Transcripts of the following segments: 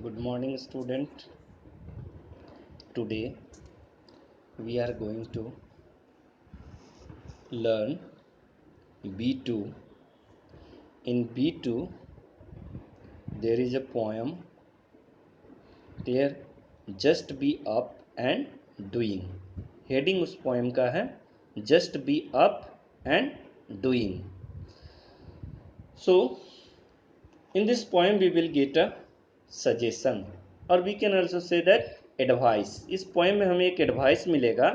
Good morning, student. Today we are going to learn B2. In B2, there is a poem there, just be up and doing. Heading उस poem का है just be up and doing. So, in this poem we will get a suggestion or we can also say that advice. इस poem में हमें एक advice मिलेगा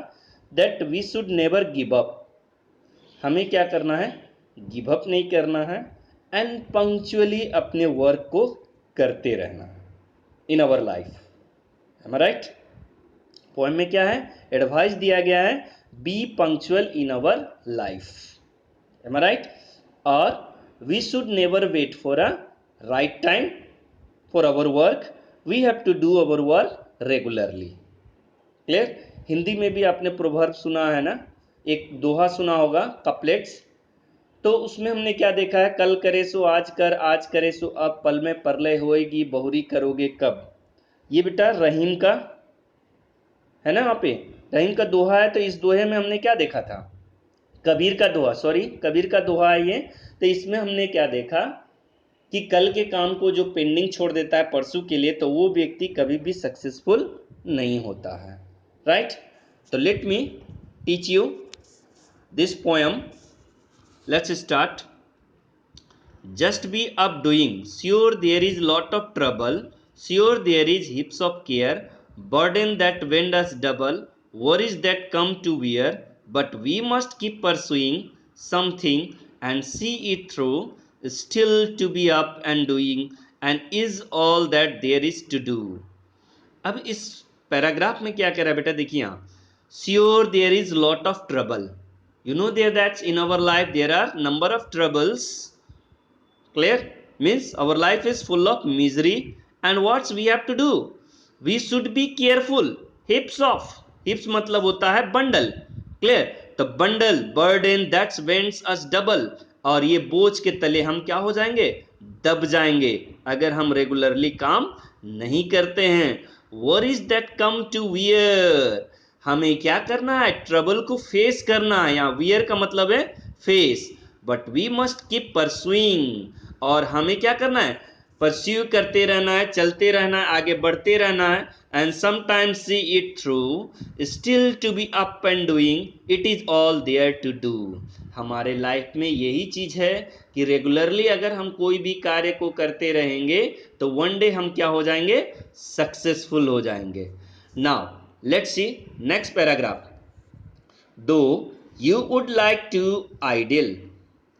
that we should never give up. हमें क्या करना है, गिव अप नहीं करना है एंड पंक्चुअली अपने वर्क को करते रहना in our life. Am I right? Poem में क्या है, एडवाइस दिया गया है be punctual in our life. Am I right? और we should never wait for a right time for our work, we have to do our work regularly. Clear? Hindi में भी आपने प्रोवर्ब सुना है ना, एक दोहा सुना होगा, कपलेट्स। तो उसमें हमने क्या देखा है, कल करे सो आज कर, आज करे सो अब, पल में परलय होएगी, बहुरी करोगे कब। ये बेटा रहीम का है ना, वहाँ पे रहीम का दोहा है। तो इस दोहे में हमने क्या देखा था, कबीर का दोहा, सॉरी कबीर का दोहा है ये। तो इसमें हमने क्या देखा कि कल के काम को जो पेंडिंग छोड़ देता है परसों के लिए, तो वो व्यक्ति कभी भी सक्सेसफुल नहीं होता है। राइट? तो let me teach you this poem. Let's start. Just be up doing, sure there is lot of trouble, sure there is heaps of care, burden that wind us double, worries that come to wear, but we must keep pursuing something and see it through, still to be up and doing, and is all that there is to do. अब इस paragraph में क्या कह रहा है बेटा, देखिए यहाँ, sure there is lot of trouble, you know there that in our life there are number of troubles. Clear? Means our life is full of misery, and what we have to do, we should be careful. Heaps of, heaps मतलब होता है bundle. Clear? तो bundle, burden that bends us double, और ये बोझ के तले हम क्या हो जाएंगे, दब जाएंगे अगर हम रेगुलरली काम नहीं करते हैं। worries that come to wear, हमें क्या करना है, ट्रबल को फेस करना है। यहाँ वियर का मतलब है face. But we must keep pursuing, और हमें क्या करना है, परस्यू करते रहना है, चलते रहना है, आगे बढ़ते रहना है। And sometimes see it through, still to be up and doing, it is all there to do. हमारे लाइफ में यही चीज है कि रेगुलरली अगर हम कोई भी कार्य को करते रहेंगे तो वन डे हम क्या हो जाएंगे, सक्सेसफुल हो जाएंगे। Now let's see next paragraph. Though you would like to idle,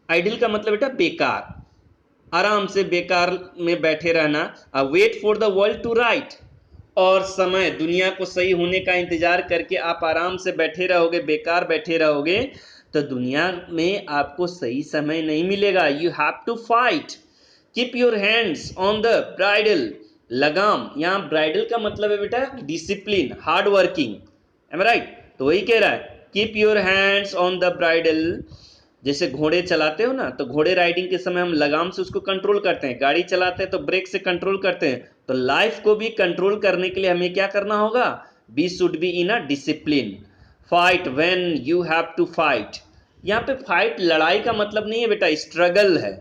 idle का मतलब बेटा बेकार, आराम से बेकार में बैठे रहना। wait for the world to right, और समय, दुनिया को सही होने का इंतजार करके आप आराम से बैठे रहोगे, बेकार बैठे रहोगे, तो दुनिया में आपको सही समय नहीं मिलेगा। You have to fight, keep your hands on the bridle, लगाम, यहाँ ब्राइडल का मतलब है बेटा discipline, hard working. Am right? तो वही कह रहा है, keep your hands on the bridle. जैसे घोड़े चलाते हो ना, तो घोड़े राइडिंग के समय हम लगाम से उसको कंट्रोल करते हैं, गाड़ी चलाते हैं तो ब्रेक से कंट्रोल करते हैं। तो लाइफ को भी कंट्रोल करने के लिए हमें क्या करना होगा, we should be in a discipline. Fight when you have to fight, यहाँ पे फाइट लड़ाई का मतलब नहीं है बेटा, स्ट्रगल है।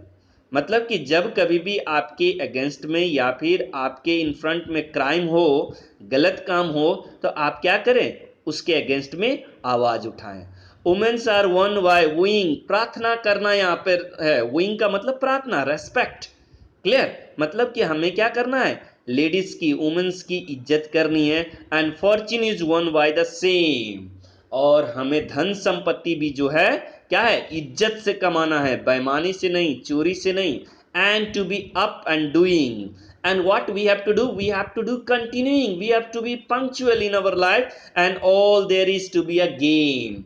मतलब कि जब कभी भी आपके अगेंस्ट में या फिर आपके इन फ्रंट में क्राइम हो, गलत काम हो, तो आप क्या करें, उसके अगेंस्ट में आवाज उठाएं। वुमेन्स आर वन बाय वूइंग, प्रार्थना करना यहाँ पर है, वूइंग का मतलब प्रार्थना, रेस्पेक्ट। क्लियर? मतलब कि हमें क्या करना है, लेडीज की, वुमेन्स की इज्जत करनी है। And Fortune is one by the same, और हमें धन संपत्ति भी जो है क्या है, इज्जत से कमाना है, बेईमानी से नहीं, चोरी से नहीं। And to be up and doing, and what we have to do, we have to do continuing, we have to be punctual in our life, and all there is to be a game.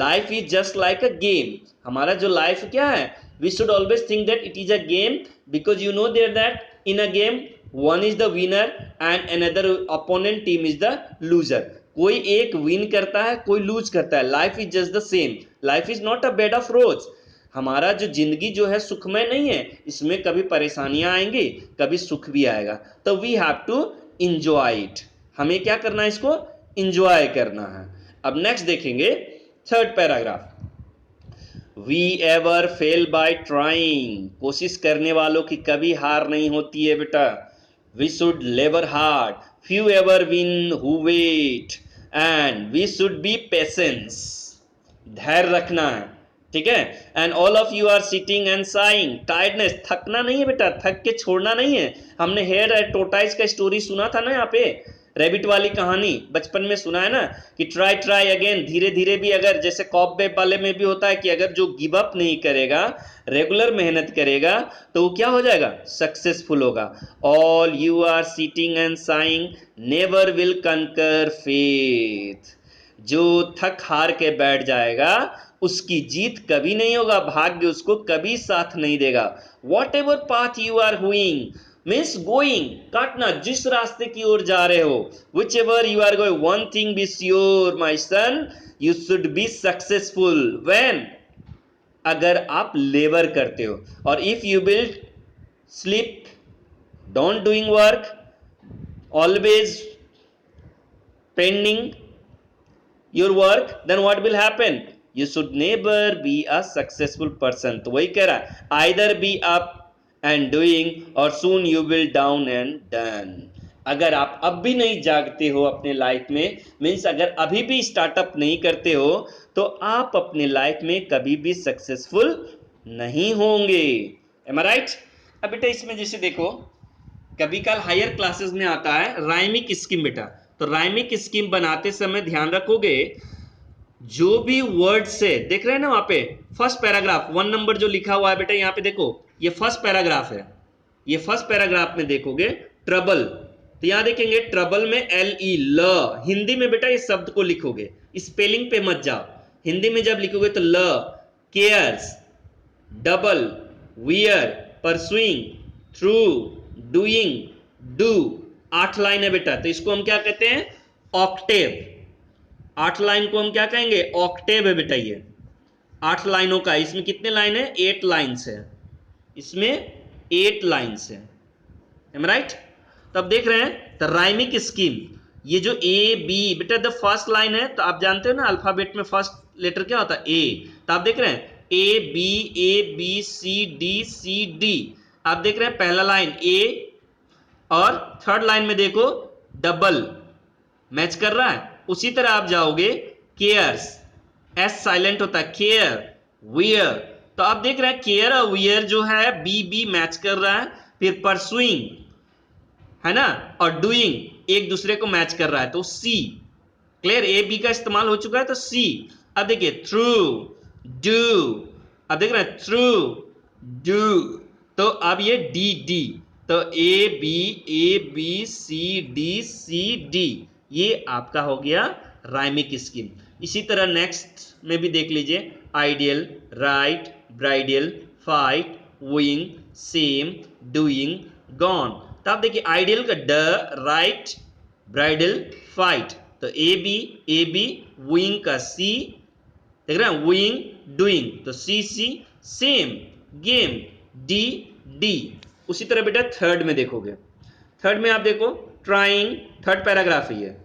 Life is just like a game. हमारा जो life क्या है, we should always think that it is a game, because you know there that in a game one is the winner and another opponent team is the loser. कोई एक win करता है, कोई loose करता है। Life is just the same, life is not a bed of रोज। हमारा जो जिंदगी जो है सुखमय नहीं है, इसमें कभी परेशानियां आएंगी, कभी सुख भी आएगा, तो we have to enjoy it. हमें क्या करना है, इसको इंजॉय करना है। अब नेक्स्ट देखेंगे third paragraph. We ever fail by trying, कोशिश करने वालों की कभी हार नहीं होती है बेटा। We should labour hard, few ever win who wait, and we should be patience, धैर्य रखना है, ठीक है। And all of you are sitting and saying, tiredness, थकना नहीं है बेटा, थक के छोड़ना नहीं है। हमने हेयर टोटाइज का स्टोरी सुना था ना, यहाँ पे रैबिट वाली कहानी बचपन में सुना है ना, कि ट्राई ट्राई अगेन, धीरे धीरे भी अगर, जैसे कॉपवेब वाले में भी होता है कि अगर जो गिव अप नहीं करेगा, रेगुलर मेहनत करेगा, तो वो क्या हो जाएगा, सक्सेसफुल होगा। All you are sitting and saying never will conquer faith, जो थक हार के बैठ जाएगा उसकी जीत कभी नहीं होगा, भाग्य उसको कभी साथ नहीं देगा। Whatever path you are hewing means going, काटना, जिस रास्ते की ओर जा रहे हो, whichever you are going, one thing be sure my son, you should be successful when, अगर आप लेबर करते हो। और if you will sleep, don't doing work, always pending your work, then what will happen, you should never be a successful person। तो वही कह रहा है, either be up and doing or soon you will down and done। अगर आप अब भी नहीं जागते हो अपने लाइफ में, मीन्स अगर अभी भी स्टार्टअप नहीं करते हो, तो आप अपने लाइफ में कभी भी सक्सेसफुल नहीं होंगे। M I right. अब बेटा इसमें जैसे देखो, कभी कल हायर क्लासेस में आता है राइमिक स्कीम बेटा, तो राइमिक स्कीम बनाते समय ध्यान रखोगे, जो भी वर्ड से देख रहे हैं ना वहां पे फर्स्ट पैराग्राफ 1 नंबर जो लिखा हुआ है बेटा, यहां पे देखो ये फर्स्ट पैराग्राफ है, ये फर्स्ट पैराग्राफ में देखोगे ट्रबल, तो यहां देखेंगे ट्रबल में एल ई ल, हिंदी में बेटा ये शब्द को लिखोगे, स्पेलिंग पे मत जाओ, हिंदी में जब लिखोगे तो ल, cares, double, wear, pursuing, through, doing, do, 8 line है बेटा, तो इसको हम क्या कहते हैं, ऑक्टेव। 8 लाइन को हम क्या कहेंगे, ऑक्टेव है बेटा। ये 8 लाइनों का, इसमें कितने लाइन है, 8 लाइन्स है, इसमें 8 लाइन्स है, एम राइट। तो अब देख रहे हैं द राइमिक स्कीम, ये जो ए बी बेटा द फर्स्ट लाइन है, तो आप जानते हो ना अल्फाबेट में फर्स्ट लेटर क्या होता है, ए, तो आप देख रहे हैं ए बी सी डी, आप देख रहे हैं पहला लाइन ए, और थर्ड लाइन में देखो डबल, मैच कर रहा है। उसी तरह आप जाओगे केयर्स, एस साइलेंट होता है, केयर, वियर, तो आप देख रहे हैं केयर और वियर जो है बी बी मैच कर रहा है, फिर परसुइंग है ना, और डूइंग एक दूसरे को मैच कर रहा है, तो सी, क्लियर, ए बी का इस्तेमाल हो चुका है, तो सी। अब देखिए थ्रू, डू, अब देख रहे हैं थ्रू, डू, तो अब ये डी डी, तो ए बी सी डी, ये आपका हो गया राइमिक स्कीम। इसी तरह नेक्स्ट में भी देख लीजिए, ideal, right, bridal, fight, wooing, same, doing, gone, तो आप देखिए आइडियल का ड, राइट, ब्राइडल, फाइट, तो ए बी, वुइंग का सी, देख रहे हैं वुइंग, डूइंग, तो सी, सेम, गेम, डी डी। उसी तरह बेटा थर्ड में देखोगे, थर्ड में आप देखो ट्राइंग, थर्ड पैराग्राफ ही है,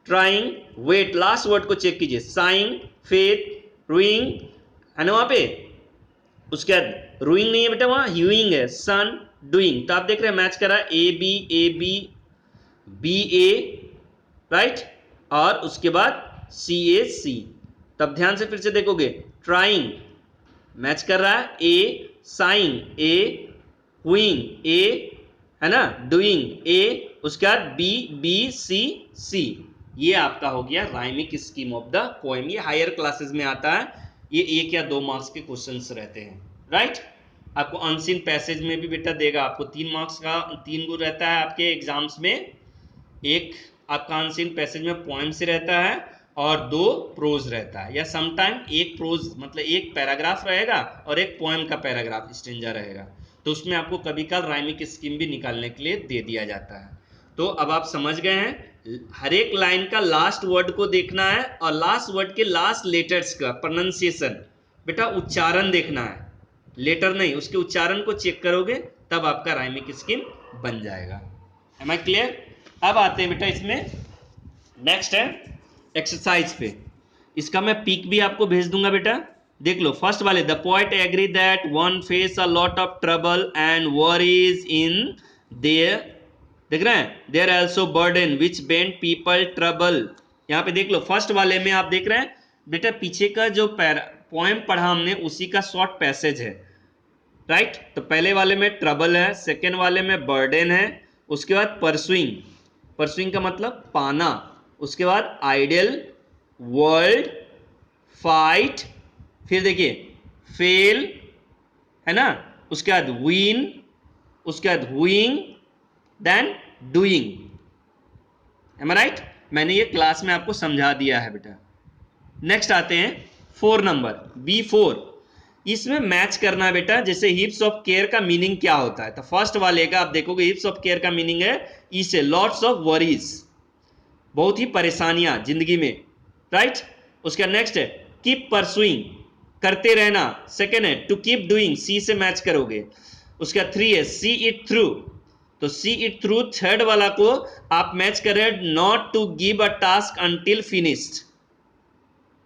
ट्राइंग, वेट, लास्ट वर्ड को चेक कीजिए, साइंग, फेथ, रूइंग है ना वहां पे, उसके बाद रूइंग नहीं है बेटा, वहां ह्यूइंग है, सन, डूइंग, तो आप देख रहे हैं मैच करा ए बी ए, राइट, और उसके बाद सी, तब ध्यान से फिर से देखोगे, ट्राइंग मैच कर रहा है ए, साइंग ए, हुइंग ए है ना, डूइंग ए, उसके बाद बी सी, ये आपका हो गया राइमिक स्कीम ऑफ द पोएम। ये हायर क्लासेस में आता है, ये 1 या 2 मार्क्स के क्वेश्चंस रहते हैं, राइट। आपको अनसीन पैसेज में भी बेटा देगा, आपको 3 मार्क्स का 3 गुण रहता है आपके एग्जाम्स में, एक आपका अनसीन पैसेज में पोएम से रहता है और 2 प्रोज रहता है, या समटाइम एक प्रोज मतलब एक पैराग्राफ रहेगा और एक पोएम का पैराग्राफ स्टेंजा रहेगा, तो उसमें आपको कभी कल राइमिक स्कीम भी निकालने के लिए दे दिया जाता है। तो अब आप समझ गए हैं, हर एक लाइन का लास्ट वर्ड को देखना है और लास्ट वर्ड के लास्ट लेटर्स का प्रोनाउंसिएशन बेटा उच्चारण देखना है, लेटर नहीं, उसके उच्चारण को चेक करोगे तब आपका राइमिंग स्कीम बन जाएगा। Am I clear? अब आते हैं बेटा इसमें, नेक्स्ट है एक्सरसाइज पे। इसका मैं पिक भी आपको भेज दूंगा बेटा, देख लो। फर्स्ट वाले, the poet agree that one face a lot of trouble and worries in there, देख रहे हैं, there also burden which bend people trouble. यहाँ पे देख लो फर्स्ट वाले में आप देख रहे हैं बेटा, पीछे का जो पोएम पढ़ा हमने उसी का शॉर्ट पैसेज है, राइट। तो पहले वाले में ट्रबल है, सेकेंड वाले में बर्डन है, उसके बाद परसुइंग, परसुइंग का मतलब पाना, उसके बाद आइडियल, वर्ल्ड, फाइट, फिर देखिए फेल, है ना, उसके बाद विन, उसके बाद हुइंग, then doing. M I right? मैंने ये क्लास में आपको समझा दिया है बेटा। नेक्स्ट आते हैं 4 नंबर, B4। इसमें मैच करना है बेटा, जैसे हिप्स ऑफ केयर का मीनिंग क्या होता है। तो फर्स्ट वाले का आप देखोगे हिप्स ऑफ केयर का मीनिंग है इसे लॉट्स ऑफ वरीज, बहुत ही परेशानियां जिंदगी में, राइट। उसका नेक्स्ट है कीप परसुइंग, करते रहना। सेकेंड है टू कीप डूइंग, सी से मैच करोगे। उसका 3 है सी इट थ्रू, तो सी इट थ्रू थर्ड वाला को आप मैच कर रहे हैं not to give a task until finished,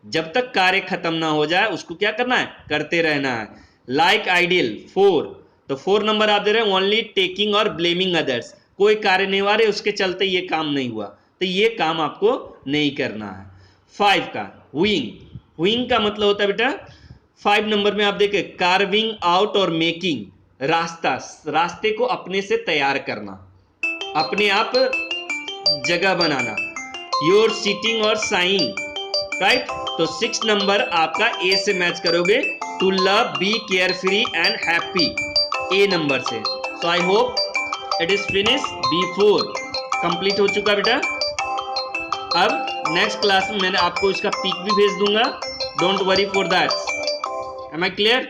जब तक कार्य खत्म ना हो जाए उसको क्या करना है, करते रहना है। लाइक आइडियल 4, तो 4 नंबर आप दे रहे हैं ओनली टेकिंग और ब्लेमिंग अदर्स, कोई कार्य नहीं हुआ, उसके चलते ये काम नहीं हुआ, तो ये काम आपको नहीं करना है। 5 का हुइंग, हुइंग का मतलब होता है बेटा 5 नंबर में आप देखें कार्विंग आउट और मेकिंग, रास्ता, रास्ते को अपने से तैयार करना, अपने आप जगह बनाना। योर सीटिंग और साइंग, राइट। तो 6 नंबर आपका ए से मैच करोगे, to love, be carefree and happy, A number से। So I hope it is finish, B4 complete हो चुका बेटा। अब नेक्स्ट क्लास में मैंने आपको इसका पिक भी भेज दूंगा, don't worry for that. Am I clear?